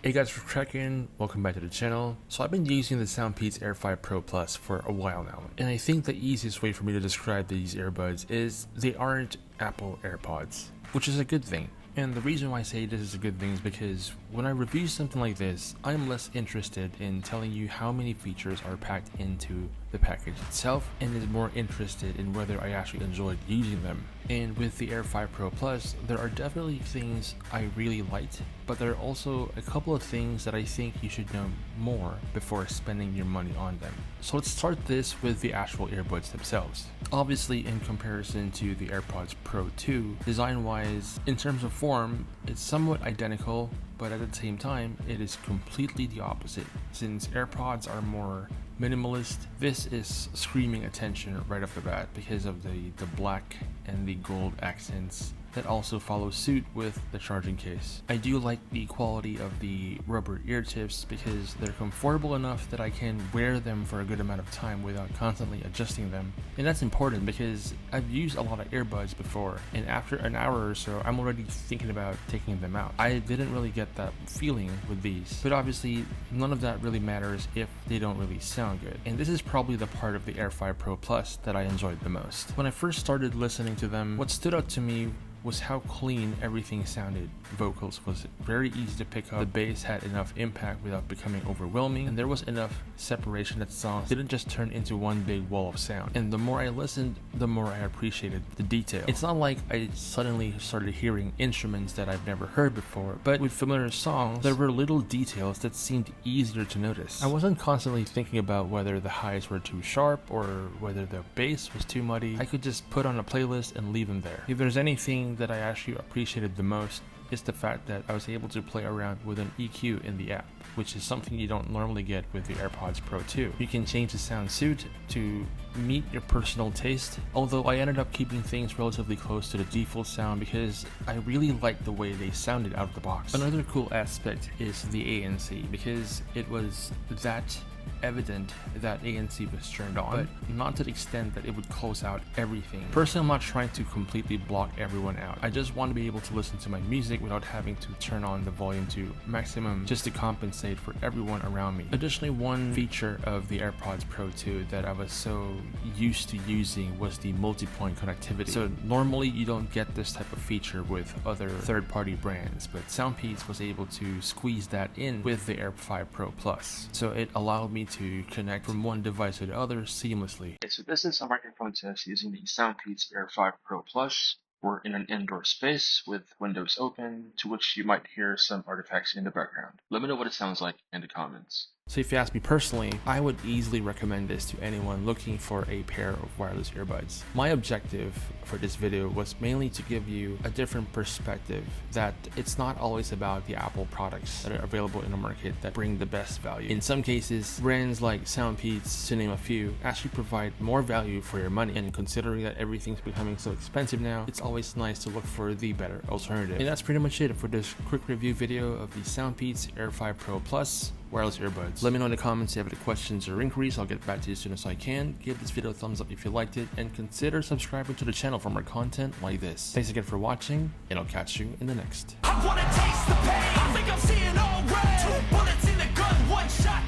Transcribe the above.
Hey guys, for checking, welcome back to the channel. So I've been using the Soundpeats Air5 Pro Plus for a while now, and I think the easiest way for me to describe these earbuds is they aren't Apple AirPods, which is a good thing. And the reason why I say this is a good thing is because when I review something like this, I'm less interested in telling you how many features are packed into the package itself, and is more interested in whether I actually enjoyed using them. And with the Air5 Pro Plus, there are definitely things I really liked, but there are also a couple of things that I think you should know more before spending your money on them. So let's start this with the actual earbuds themselves. Obviously, in comparison to the AirPods Pro 2, design-wise, in terms of form, it's somewhat identical, but at the same time, it is completely the opposite. Since AirPods are more minimalist, this is screaming attention right off the bat because of the black and the gold accents that also follow suit with the charging case. I do like the quality of the rubber ear tips because they're comfortable enough that I can wear them for a good amount of time without constantly adjusting them. And that's important because I've used a lot of earbuds before, and after an hour or so, I'm already thinking about taking them out. I didn't really get that feeling with these, but obviously none of that really matters if they don't really sound good. And this is probably the part of the Air5 Pro Plus that I enjoyed the most. When I first started listening to them, what stood out to me was how clean everything sounded. Vocals was very easy to pick up, the bass had enough impact without becoming overwhelming, and there was enough separation that songs didn't just turn into one big wall of sound. And the more I listened, the more I appreciated the detail. It's not like I suddenly started hearing instruments that I've never heard before, but with familiar songs, there were little details that seemed easier to notice. I wasn't constantly thinking about whether the highs were too sharp or whether the bass was too muddy. I could just put on a playlist and leave them there. If there's anything that I actually appreciated the most is the fact that I was able to play around with an EQ in the app, which is something you don't normally get with the AirPods Pro 2. You can change the sound suit to meet your personal taste, although I ended up keeping things relatively close to the default sound because I really liked the way they sounded out of the box. Another cool aspect is the ANC, because it was that evident that ANC was turned on, but not to the extent that it would close out everything. Personally, I'm not trying to completely block everyone out. I just want to be able to listen to my music without having to turn on the volume to maximum just to compensate for everyone around me. Additionally, one feature of the AirPods Pro 2 that I was so used to using was the multi-point connectivity. So normally you don't get this type of feature with other third-party brands, but Soundpeats was able to squeeze that in with the Air5 Pro Plus. So it allowed me to connect from one device to the other seamlessly. Okay, so this is a microphone test using the Soundpeats Air5 Pro Plus. We're in an indoor space with windows open, to which you might hear some artifacts in the background. Let me know what it sounds like in the comments. So if you ask me personally, I would easily recommend this to anyone looking for a pair of wireless earbuds. My objective for this video was mainly to give you a different perspective, that it's not always about the Apple products that are available in the market that bring the best value. In some cases, brands like Soundpeats, to name a few, actually provide more value for your money, and considering that everything's becoming so expensive now, it's always nice to look for the better alternative. And that's pretty much it for this quick review video of the Soundpeats Air5 Pro Plus wireless earbuds. Let me know in the comments if you have any questions or inquiries. I'll get back to you as soon as I can. Give this video a thumbs up if you liked it, and consider subscribing to the channel for more content like this. Thanks again for watching, and I'll catch you in the next. I wanna taste the pain. I think I'm seeing all red. 2 bullets in the gun, 1 shot.